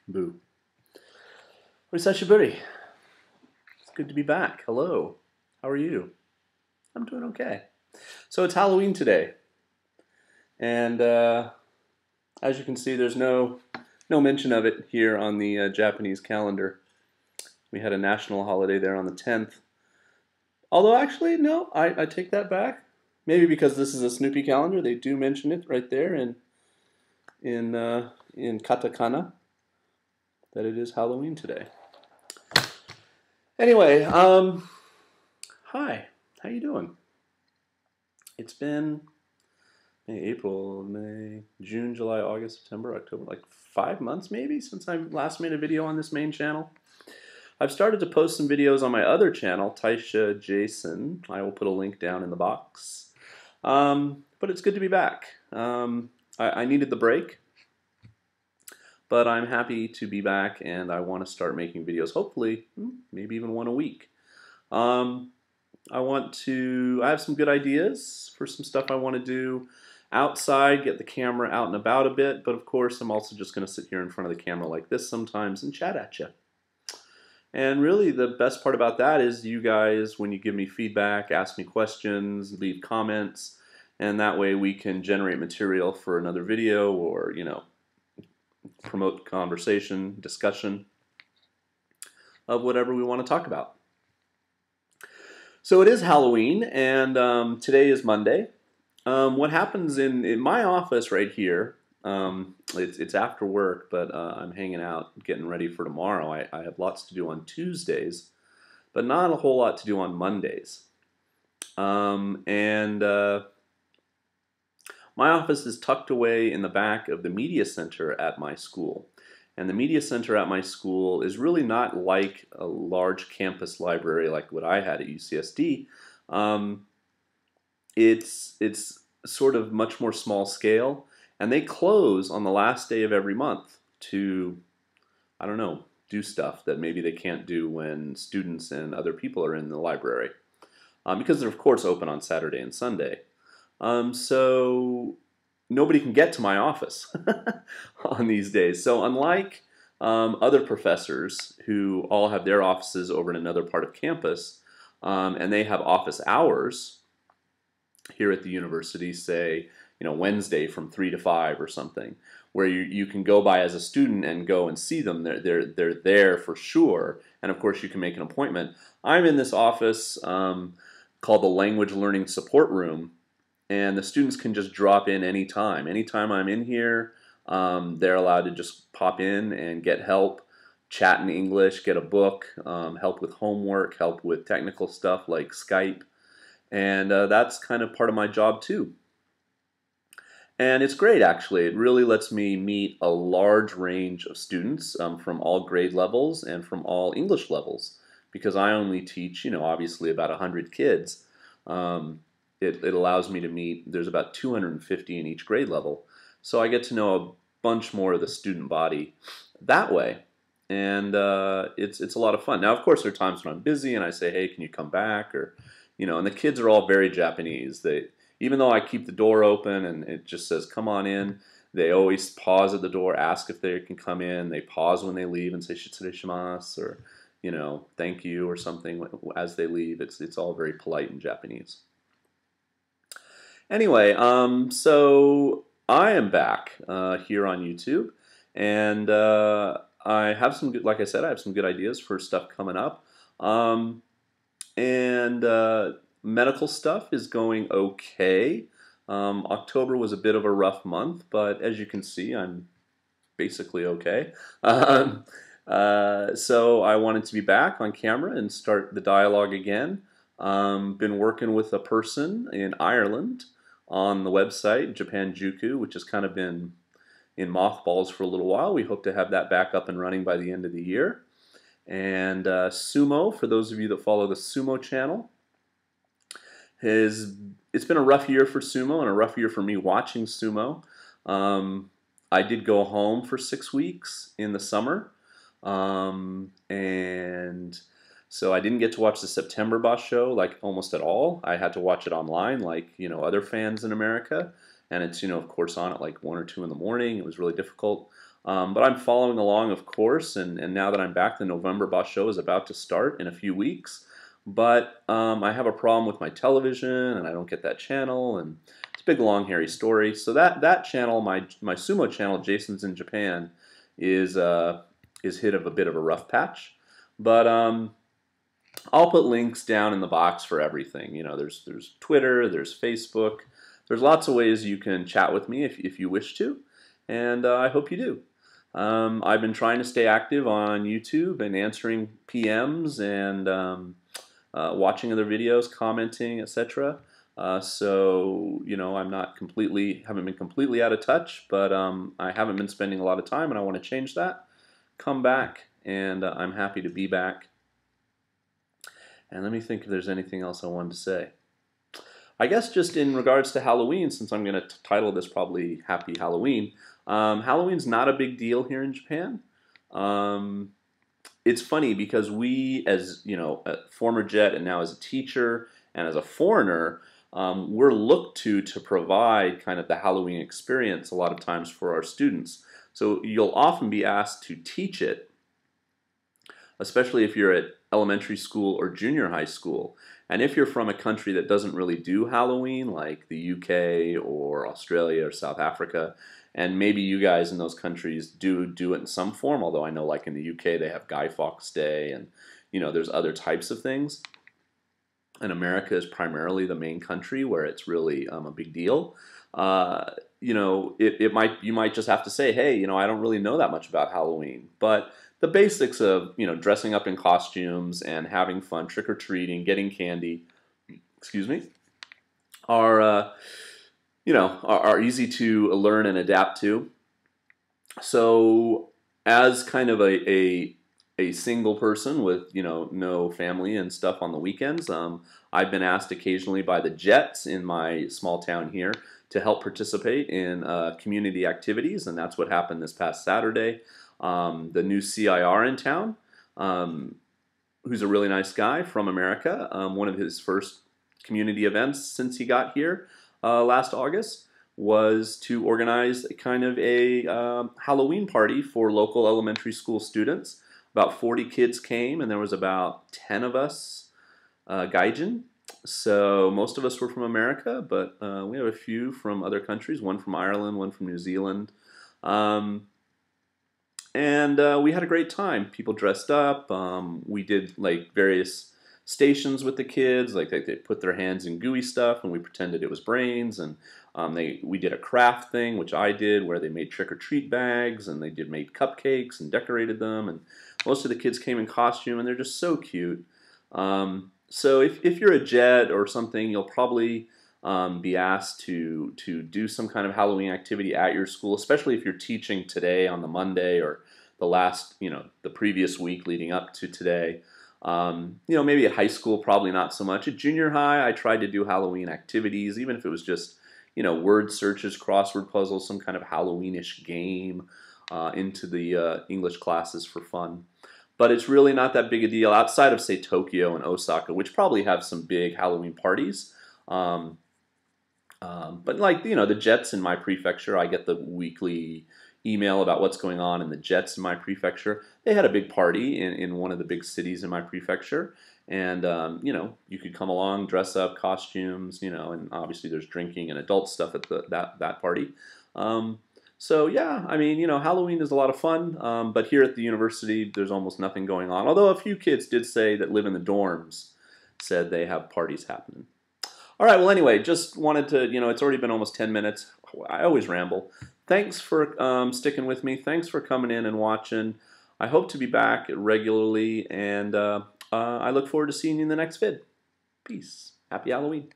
Boo. O久しぶり. It's good to be back. Hello. How are you? I'm doing okay. So it's Halloween today. And as you can see, there's no mention of it here on the Japanese calendar. We had a national holiday there on the 10th. Although actually, no, I take that back. Maybe because this is a Snoopy calendar, they do mention it right there in katakana that it is Halloween today. Anyway, hi, how you doing? It's been April, May, June, July, August, September, October, like 5 months maybe since I last made a video on this main channel. I've started to post some videos on my other channel, Taisha Jason. I will put a link down in the box. But it's good to be back. I needed the break, but I'm happy to be back, and I want to start making videos, hopefully, maybe even one a week. I have some good ideas for some stuff I want to do outside, get the camera out and about a bit, but of course I'm also just going to sit here in front of the camera like this sometimes and chat at you. And really the best part about that is you guys, when you give me feedback, ask me questions, leave comments, and that way we can generate material for another video or, you know, promote conversation, discussion of whatever we want to talk about. So it is Halloween, and today is Monday. What happens in my office right here, it's after work, but I'm hanging out, getting ready for tomorrow. I have lots to do on Tuesdays, but not a whole lot to do on Mondays. My office is tucked away in the back of the media center at my school. And the media center at my school is really not like a large campus library like what I had at UCSD. It's sort of much more small scale, and they close on the last day of every month to, I don't know, do stuff that maybe they can't do when students and other people are in the library. Because they're of course open on Saturday and Sunday. So nobody can get to my office on these days. So unlike other professors who all have their offices over in another part of campus, and they have office hours here at the university, say, you know, Wednesday from 3 to 5 or something, where you can go by as a student and go and see them. They're there for sure, and of course you can make an appointment. I'm in this office called the Language Learning Support Room, and the students can just drop in anytime. Anytime I'm in here, they're allowed to just pop in and get help, chat in English, get a book, help with homework, help with technical stuff like Skype, and that's kind of part of my job too. And it's great, actually. It really lets me meet a large range of students from all grade levels and from all English levels, because I only teach, you know, obviously about 100 kids. It allows me to meet, there's about 250 in each grade level, so I get to know a bunch more of the student body that way, and it's a lot of fun. Now, of course, there are times when I'm busy and I say, hey, can you come back, or, you know, and the kids are all very Japanese. Even though I keep the door open and it just says, come on in, they always pause at the door, ask if they can come in. They pause when they leave and say, shitsurei shimasu, or, you know, thank you or something as they leave. It's all very polite in Japanese. Anyway, so I am back here on YouTube, and I have some good, like I said, I have some good ideas for stuff coming up. Medical stuff is going okay. October was a bit of a rough month, but as you can see, I'm basically okay. So I wanted to be back on camera and start the dialogue again. Been working with a person in Ireland on the website, Japan Juku, which has kind of been in mothballs for a little while. We hope to have that back up and running by the end of the year. And sumo, for those of you that follow the sumo channel, it's been a rough year for sumo and a rough year for me watching sumo. I did go home for 6 weeks in the summer, and so I didn't get to watch the September Basho like almost at all. I had to watch it online like, you know, other fans in America, and it's, you know, of course on at like 1 or 2 in the morning. It was really difficult. But I'm following along, of course, and now that I'm back, the November Basho is about to start in a few weeks. But I have a problem with my television, and I don't get that channel, and it's a big, long, hairy story. So that channel, my sumo channel, Jason's in Japan, is hit of a bit of a rough patch. But I'll put links down in the box for everything. You know, there's Twitter, there's Facebook, there's lots of ways you can chat with me if you wish to, and I hope you do. I've been trying to stay active on YouTube and answering PMs and watching other videos, commenting, etc. So you know, haven't been completely out of touch, but I haven't been spending a lot of time, and I want to change that. Come back, and I'm happy to be back. And let me think if there's anything else I wanted to say. I guess just in regards to Halloween, since I'm going to title this probably Happy Halloween, Halloween's not a big deal here in Japan. It's funny because we, as you know, a former Jet and now as a teacher and as a foreigner, we're looked to provide kind of the Halloween experience a lot of times for our students. So you'll often be asked to teach it, especially if you're at elementary school or junior high school. And if you're from a country that doesn't really do Halloween, like the UK or Australia or South Africa, and maybe you guys in those countries do it in some form, although I know like in the UK they have Guy Fawkes Day and you know there's other types of things. And America is primarily the main country where it's really a big deal. You know, you might just have to say, hey, you know, I don't really know that much about Halloween, but the basics of, you know, dressing up in costumes and having fun, trick-or-treating, getting candy, excuse me, are, you know, are easy to learn and adapt to. So as kind of a single person with, you know, no family and stuff on the weekends, I've been asked occasionally by the Jets in my small town here to help participate in community activities, and that's what happened this past Saturday. The new CIR in town, who's a really nice guy from America, one of his first community events since he got here last August was to organize kind of a Halloween party for local elementary school students. About 40 kids came, and there was about 10 of us Gaijin. So most of us were from America, but we have a few from other countries, one from Ireland, one from New Zealand. And we had a great time. People dressed up. We did like various stations with the kids. Like they put their hands in gooey stuff, and we pretended it was brains. And we did a craft thing, which I did, where they made trick-or-treat bags, and they made cupcakes and decorated them. And most of the kids came in costume, and they're just so cute. So if you're a Jet or something, you'll probably be asked to do some kind of Halloween activity at your school, especially if you're teaching today on the Monday or the previous week leading up to today. You know, maybe at high school, probably not so much. At junior high, I tried to do Halloween activities, even if it was just, you know, word searches, crossword puzzles, some kind of Halloweenish game into the English classes for fun. But it's really not that big a deal outside of, say, Tokyo and Osaka, which probably have some big Halloween parties. But like, you know, the Jets in my prefecture, I get the weekly email about what's going on in the Jets in my prefecture. They had a big party in one of the big cities in my prefecture. And, you know, you could come along, dress up, costumes, you know, and obviously there's drinking and adult stuff at that party. So yeah, I mean, you know, Halloween is a lot of fun, but here at the university, there's almost nothing going on. Although a few kids did say that live in the dorms said they have parties happening. All right, well, anyway, just wanted to, you know, it's already been almost 10 minutes. I always ramble. Thanks for sticking with me. Thanks for coming in and watching. I hope to be back regularly, and I look forward to seeing you in the next vid. Peace. Happy Halloween.